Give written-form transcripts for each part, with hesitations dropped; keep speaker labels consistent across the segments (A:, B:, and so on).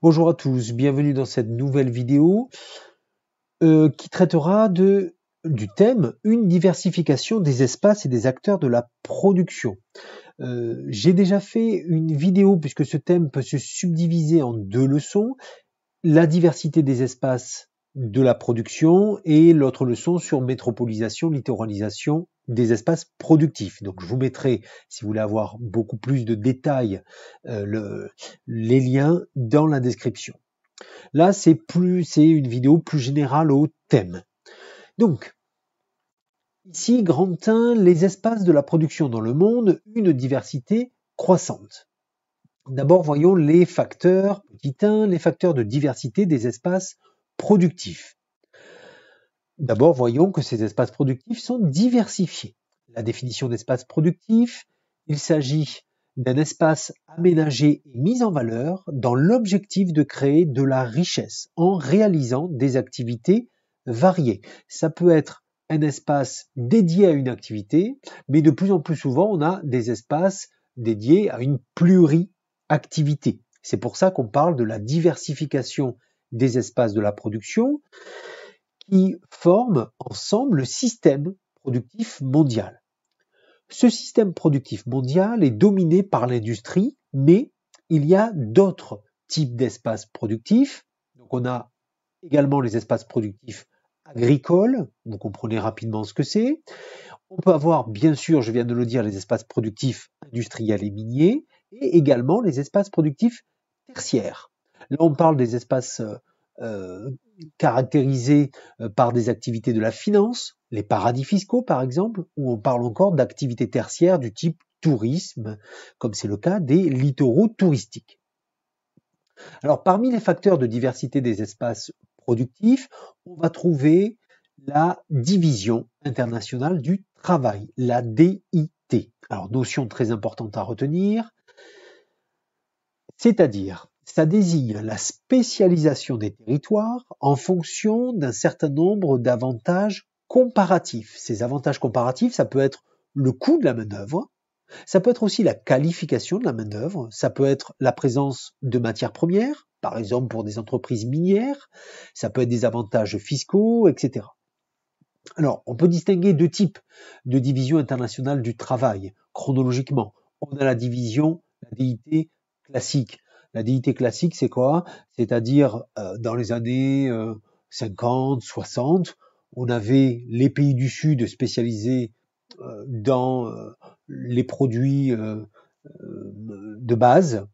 A: Bonjour à tous, bienvenue dans cette nouvelle vidéo qui traitera du thème une diversification des espaces et des acteurs de la production. J'ai déjà fait une vidéo puisque ce thème peut se subdiviser en deux leçons, la diversité des espaces de la production et l'autre leçon sur métropolisation, littoralisation des espaces productifs. Donc je vous mettrai, si vous voulez avoir beaucoup plus de détails, les liens dans la description. Là, c'est une vidéo plus générale au thème. Donc, ici, grand 1, les espaces de la production dans le monde, une diversité croissante. D'abord, voyons les facteurs, petit 1, les facteurs de diversité des espaces productifs. D'abord, voyons que ces espaces productifs sont diversifiés. La définition d'espace productif, il s'agit d'un espace aménagé et mis en valeur dans l'objectif de créer de la richesse en réalisant des activités variées. Ça peut être un espace dédié à une activité, mais de plus en plus souvent, on a des espaces dédiés à une pluriactivité. C'est pour ça qu'on parle de la diversification des espaces de la production qui forment ensemble le système productif mondial. Ce système productif mondial est dominé par l'industrie, mais il y a d'autres types d'espaces productifs. Donc on a également les espaces productifs agricoles, vous comprenez rapidement ce que c'est. On peut avoir, bien sûr, je viens de le dire, les espaces productifs industriels et miniers, et également les espaces productifs tertiaires. Là, on parle des espaces caractérisés par des activités de la finance, les paradis fiscaux par exemple, ou on parle encore d'activités tertiaires du type tourisme, comme c'est le cas des littoraux touristiques. Alors parmi les facteurs de diversité des espaces productifs, on va trouver la division internationale du travail, la DIT. Alors notion très importante à retenir, c'est-à-dire ça désigne la spécialisation des territoires en fonction d'un certain nombre d'avantages comparatifs. Ces avantages comparatifs, ça peut être le coût de la main-d'œuvre, ça peut être aussi la qualification de la main-d'œuvre, ça peut être la présence de matières premières, par exemple pour des entreprises minières, ça peut être des avantages fiscaux, etc. Alors, on peut distinguer deux types de division internationale du travail, chronologiquement. On a la division, la DIT classique. La DIT classique, c'est quoi? C'est-à-dire, dans les années 50, 60, on avait les pays du Sud spécialisés dans les produits de base,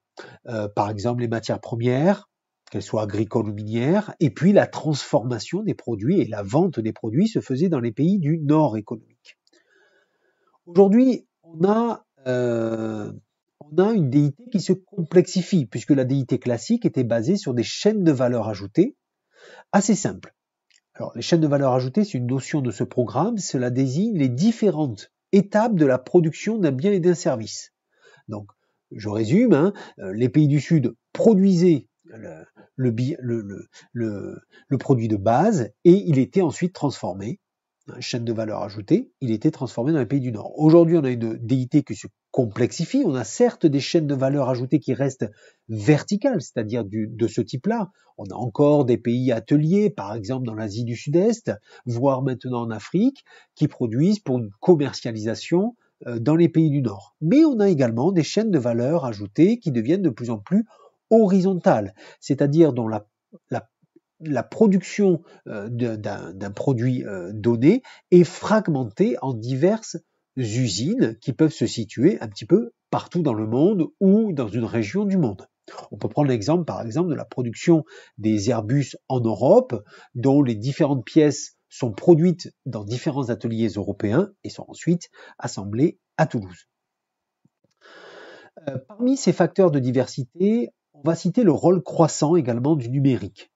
A: par exemple les matières premières, qu'elles soient agricoles ou minières, et puis la transformation des produits et la vente des produits se faisait dans les pays du nord économique. Aujourd'hui, on a une DIT qui se complexifie, puisque la DIT classique était basée sur des chaînes de valeur ajoutée assez simples. Alors, les chaînes de valeur ajoutée, c'est une notion de ce programme, cela désigne les différentes étapes de la production d'un bien et d'un service. Donc, je résume, les pays du Sud produisaient le produit de base et il était ensuite transformé, chaîne de valeur ajoutée, il était transformé dans les pays du Nord. Aujourd'hui, on a une DIT qui se complexifie, on a certes des chaînes de valeur ajoutée qui restent verticales, c'est-à-dire de ce type-là. On a encore des pays ateliers, par exemple dans l'Asie du Sud-Est, voire maintenant en Afrique, qui produisent pour une commercialisation dans les pays du Nord. Mais on a également des chaînes de valeur ajoutée qui deviennent de plus en plus horizontales, c'est-à-dire dont la production d'un produit donné est fragmentée en diverses usines qui peuvent se situer un petit peu partout dans le monde ou dans une région du monde. On peut prendre l'exemple, par exemple, de la production des Airbus en Europe, dont les différentes pièces sont produites dans différents ateliers européens et sont ensuite assemblées à Toulouse. Parmi ces facteurs de diversité, on va citer le rôle croissant également du numérique.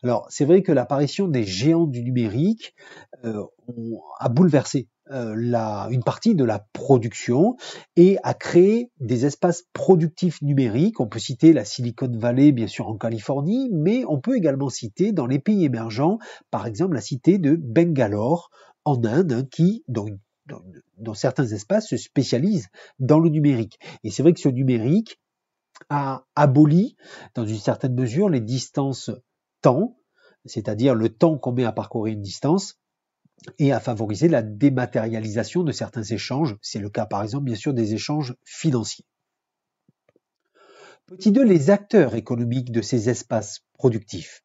A: Alors, c'est vrai que l'apparition des géants du numérique a bouleversé une partie de la production et a créé des espaces productifs numériques. On peut citer la Silicon Valley, bien sûr, en Californie, mais on peut également citer dans les pays émergents, par exemple, la cité de Bangalore en Inde, dont certains espaces se spécialisent dans le numérique. Et c'est vrai que ce numérique a aboli, dans une certaine mesure, les distances temps, c'est-à-dire le temps qu'on met à parcourir une distance, et a favorisé la dématérialisation de certains échanges. C'est le cas, par exemple, bien sûr, des échanges financiers. Petit 2, les acteurs économiques de ces espaces productifs.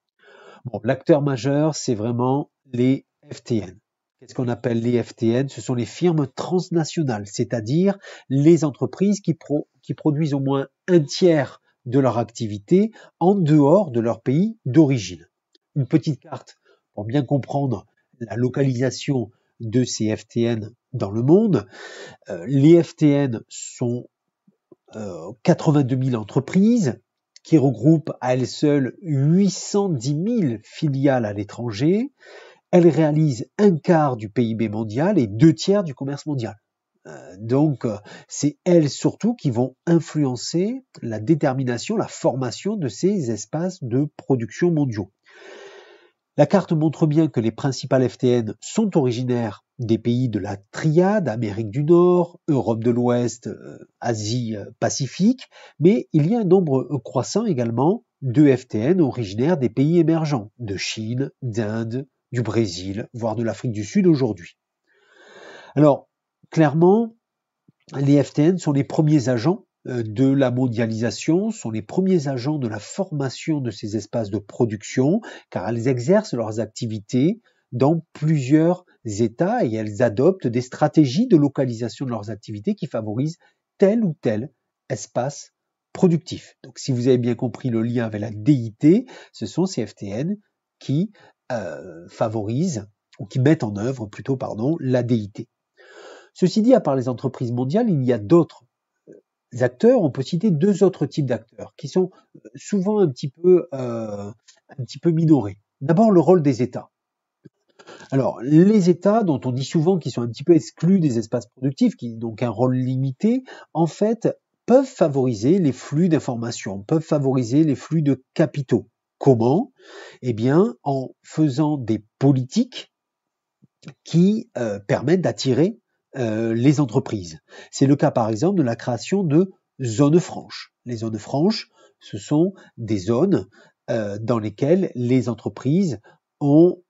A: Bon, l'acteur majeur, c'est vraiment les FTN. Qu'est-ce qu'on appelle les FTN? Ce sont les firmes transnationales, c'est-à-dire les entreprises qui produisent au moins un tiers de leur activité en dehors de leur pays d'origine. Une petite carte pour bien comprendre la localisation de ces FTN dans le monde. Les FTN sont 82 000 entreprises qui regroupent à elles seules 810 000 filiales à l'étranger. Elles réalisent un quart du PIB mondial et 2 tiers du commerce mondial. Donc, c'est elles surtout qui vont influencer la détermination, la formation de ces espaces de production mondiaux. La carte montre bien que les principales FTN sont originaires des pays de la triade, Amérique du Nord, Europe de l'Ouest, Asie, Pacifique, mais il y a un nombre croissant également de FTN originaires des pays émergents, de Chine, d'Inde, du Brésil, voire de l'Afrique du Sud aujourd'hui. Alors, clairement, les FTN sont les premiers agents de la mondialisation, sont les premiers agents de la formation de ces espaces de production, car elles exercent leurs activités dans plusieurs États et elles adoptent des stratégies de localisation de leurs activités qui favorisent tel ou tel espace productif. Donc si vous avez bien compris le lien avec la DIT, ce sont ces FTN qui favorisent, ou qui mettent en œuvre plutôt, la DIT. Ceci dit, à part les entreprises mondiales, il y a d'autres acteurs. On peut citer 2 autres types d'acteurs qui sont souvent un petit peu minorés. D'abord, le rôle des États. Alors, les États, dont on dit souvent qu'ils sont un petit peu exclus des espaces productifs, qui ont donc un rôle limité, en fait, peuvent favoriser les flux d'informations, peuvent favoriser les flux de capitaux. Comment? Eh bien, en faisant des politiques qui permettent d'attirer les entreprises. C'est le cas par exemple de la création de zones franches. Les zones franches, ce sont des zones dans lesquelles les entreprises ont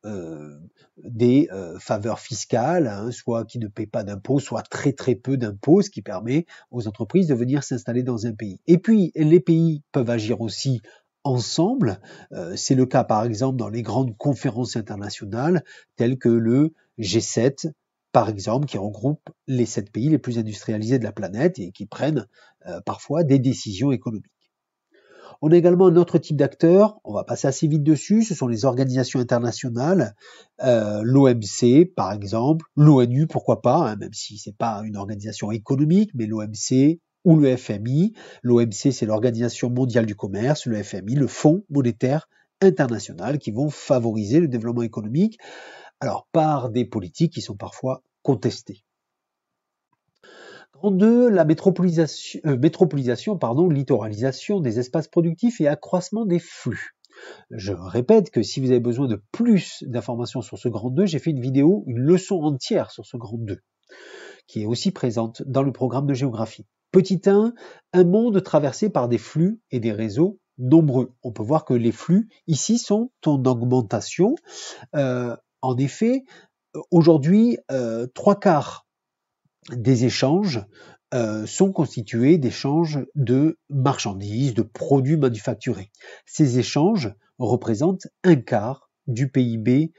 A: des faveurs fiscales, hein, soit qui ne paient pas d'impôts, soit très très peu d'impôts, ce qui permet aux entreprises de venir s'installer dans un pays. Et puis les pays peuvent agir aussi ensemble. C'est le cas par exemple dans les grandes conférences internationales telles que le G7, par exemple, qui regroupe les 7 pays les plus industrialisés de la planète et qui prennent parfois des décisions économiques. On a également un autre type d'acteurs, on va passer assez vite dessus, ce sont les organisations internationales, l'OMC par exemple, l'ONU pourquoi pas, hein, même si c'est pas une organisation économique, mais l'OMC ou le FMI. L'OMC c'est l'Organisation mondiale du commerce, le FMI, le Fonds monétaire international, qui vont favoriser le développement économique, alors par des politiques qui sont parfois contestées. Grand 2, la littoralisation des espaces productifs et accroissement des flux. Je répète que si vous avez besoin de plus d'informations sur ce grand 2, j'ai fait une vidéo, une leçon entière sur ce grand 2, qui est aussi présente dans le programme de géographie. Petit 1, un monde traversé par des flux et des réseaux nombreux. On peut voir que les flux ici sont en augmentation. En effet, aujourd'hui, 3/4 des échanges sont constitués d'échanges de marchandises, de produits manufacturés. Ces échanges représentent 1/4 du PIB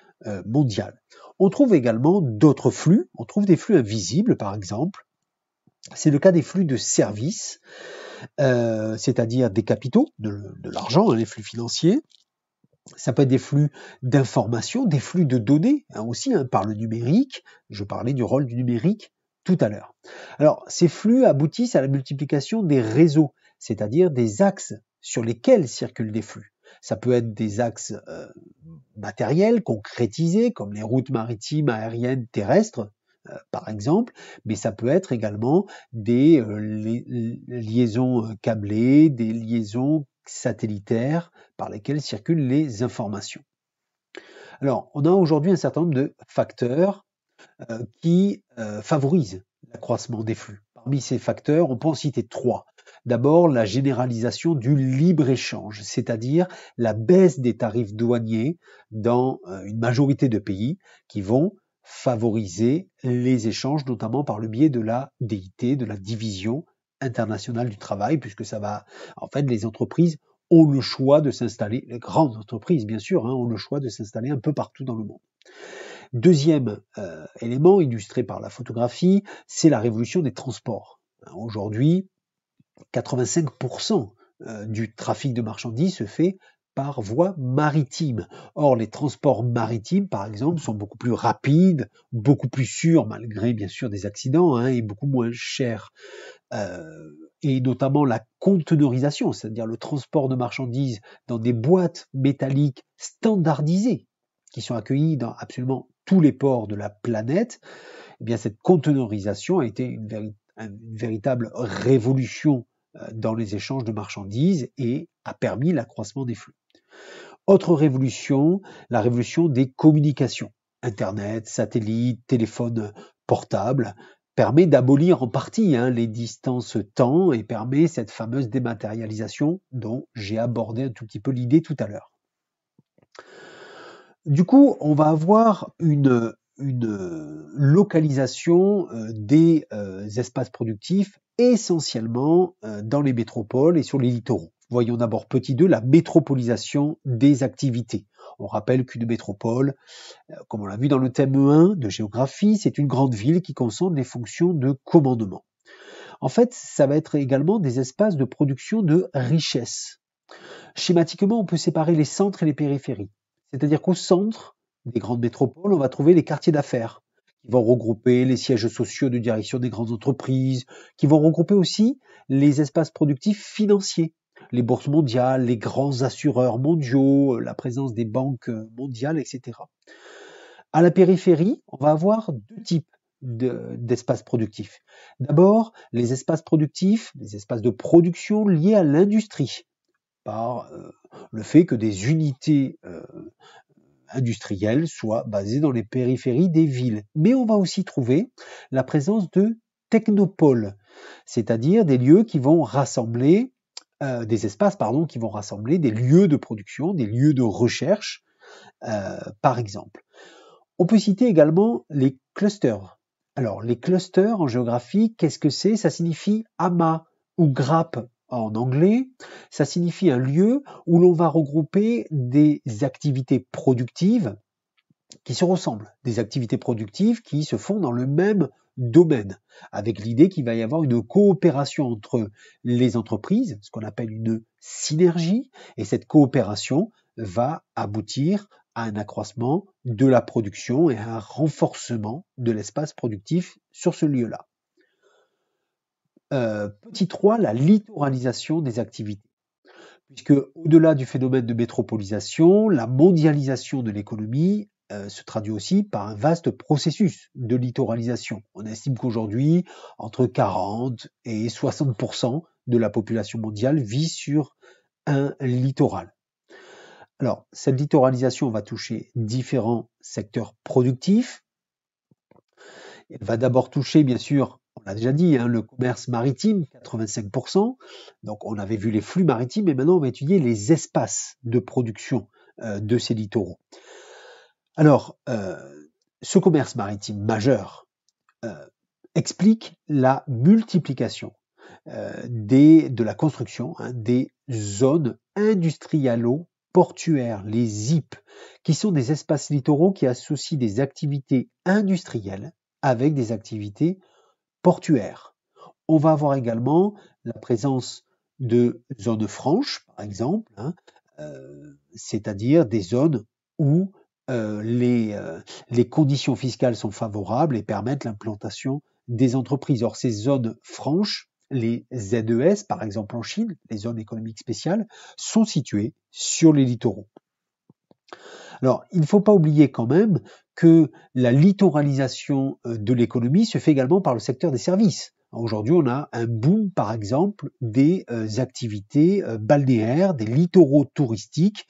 A: mondial. On trouve également d'autres flux, on trouve des flux invisibles par exemple. C'est le cas des flux de services, c'est-à-dire des capitaux, de l'argent, les flux financiers. Ça peut être des flux d'informations, des flux de données aussi, par le numérique. Je parlais du rôle du numérique tout à l'heure. Alors, ces flux aboutissent à la multiplication des réseaux, c'est-à-dire des axes sur lesquels circulent des flux. Ça peut être des axes matériels, concrétisés, comme les routes maritimes, aériennes, terrestres, par exemple, mais ça peut être également des liaisons câblées, des liaisons satellitaires par lesquelles circulent les informations. Alors, on a aujourd'hui un certain nombre de facteurs qui favorisent l'accroissement des flux. Parmi ces facteurs, on peut en citer 3. D'abord, la généralisation du libre-échange, c'est-à-dire la baisse des tarifs douaniers dans une majorité de pays qui vont favoriser les échanges, notamment par le biais de la DIT, de la division internationale du travail, puisque ça va, en fait, les entreprises ont le choix de s'installer, les grandes entreprises, bien sûr, ont le choix de s'installer un peu partout dans le monde. Deuxième élément illustré par la photographie, c'est la révolution des transports. Aujourd'hui, 85% du trafic de marchandises se fait par voie maritime. Or, les transports maritimes, par exemple, sont beaucoup plus rapides, beaucoup plus sûrs, malgré bien sûr des accidents, et beaucoup moins chers. Et notamment la conteneurisation, c'est-à-dire le transport de marchandises dans des boîtes métalliques standardisées, qui sont accueillies dans absolument tous les ports de la planète. Eh bien, cette conteneurisation a été une véritable révolution dans les échanges de marchandises et a permis l'accroissement des flux. Autre révolution, la révolution des communications. Internet, satellites, téléphones portables permet d'abolir en partie les distances temps et permet cette fameuse dématérialisation dont j'ai abordé un tout petit peu l'idée tout à l'heure. Du coup, on va avoir une localisation des espaces productifs essentiellement dans les métropoles et sur les littoraux. Voyons d'abord petit 2, la métropolisation des activités. On rappelle qu'une métropole, comme on l'a vu dans le thème 1 de géographie, c'est une grande ville qui concentre les fonctions de commandement. En fait, ça va être également des espaces de production de richesse. Schématiquement, on peut séparer les centres et les périphéries. C'est-à-dire qu'au centre des grandes métropoles, on va trouver les quartiers d'affaires, qui vont regrouper les sièges sociaux de direction des grandes entreprises, qui vont regrouper aussi les espaces productifs financiers, les bourses mondiales, les grands assureurs mondiaux, la présence des banques mondiales, etc. À la périphérie, on va avoir deux types d'espaces productifs. D'abord, les espaces productifs, les espaces de production liés à l'industrie, par le fait que des unités industrielles soient basées dans les périphéries des villes. Mais on va aussi trouver la présence de technopoles, c'est-à-dire des lieux qui vont rassembler, des espaces qui vont rassembler des lieux de production, des lieux de recherche, par exemple. On peut citer également les clusters. Alors, les clusters en géographie, qu'est-ce que c'est? Ça signifie amas ou grappe en anglais. Ça signifie un lieu où l'on va regrouper des activités productives qui se ressemblent, des activités productives qui se font dans le même domaine, avec l'idée qu'il va y avoir une coopération entre les entreprises, ce qu'on appelle une synergie, et cette coopération va aboutir à un accroissement de la production et à un renforcement de l'espace productif sur ce lieu-là. Petit 3, la littoralisation des activités. Puisque au-delà du phénomène de métropolisation, la mondialisation de l'économie se traduit aussi par un vaste processus de littoralisation. On estime qu'aujourd'hui, entre 40 et 60% de la population mondiale vit sur un littoral. Alors, cette littoralisation va toucher différents secteurs productifs. Elle va d'abord toucher, bien sûr, on l'a déjà dit, le commerce maritime, 85%. Donc, on avait vu les flux maritimes et maintenant, on va étudier les espaces de production de ces littoraux. Alors, ce commerce maritime majeur explique la multiplication de la construction des zones industrialo-portuaires, les ZIP, qui sont des espaces littoraux qui associent des activités industrielles avec des activités portuaires. On va avoir également la présence de zones franches, par exemple, c'est-à-dire des zones où les conditions fiscales sont favorables et permettent l'implantation des entreprises. Or, ces zones franches, les ZES, par exemple en Chine, les zones économiques spéciales, sont situées sur les littoraux. Alors, il ne faut pas oublier quand même que la littoralisation de l'économie se fait également par le secteur des services. Aujourd'hui, on a un boom, par exemple, des activités balnéaires, des littoraux touristiques.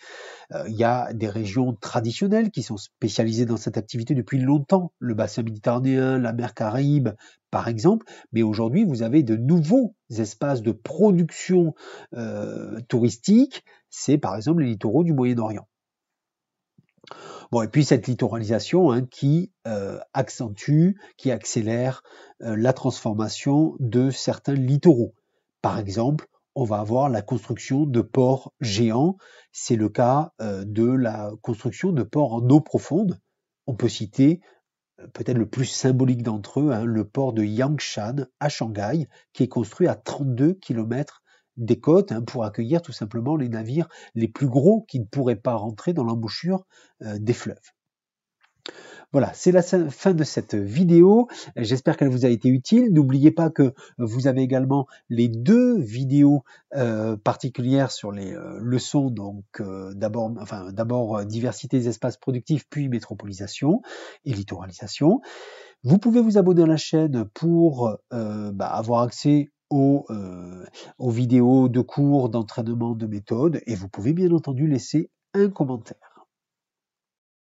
A: Il y a des régions traditionnelles qui sont spécialisées dans cette activité depuis longtemps, le bassin méditerranéen, la mer Caraïbe, par exemple. Mais aujourd'hui, vous avez de nouveaux espaces de production touristique. C'est par exemple les littoraux du Moyen-Orient. Bon, et puis cette littoralisation qui accentue, qui accélère la transformation de certains littoraux. Par exemple, on va avoir la construction de ports géants. C'est le cas de la construction de ports en eau profonde. On peut citer peut-être le plus symbolique d'entre eux, le port de Yangshan à Shanghai, qui est construit à 32 km des côtes pour accueillir tout simplement les navires les plus gros qui ne pourraient pas rentrer dans l'embouchure des fleuves. Voilà, c'est la fin de cette vidéo. J'espère qu'elle vous a été utile. N'oubliez pas que vous avez également les 2 vidéos particulières sur les leçons. Donc d'abord diversité des espaces productifs, puis métropolisation et littoralisation. Vous pouvez vous abonner à la chaîne pour avoir accès aux vidéos de cours, d'entraînement, de méthode. Et vous pouvez bien entendu laisser un commentaire.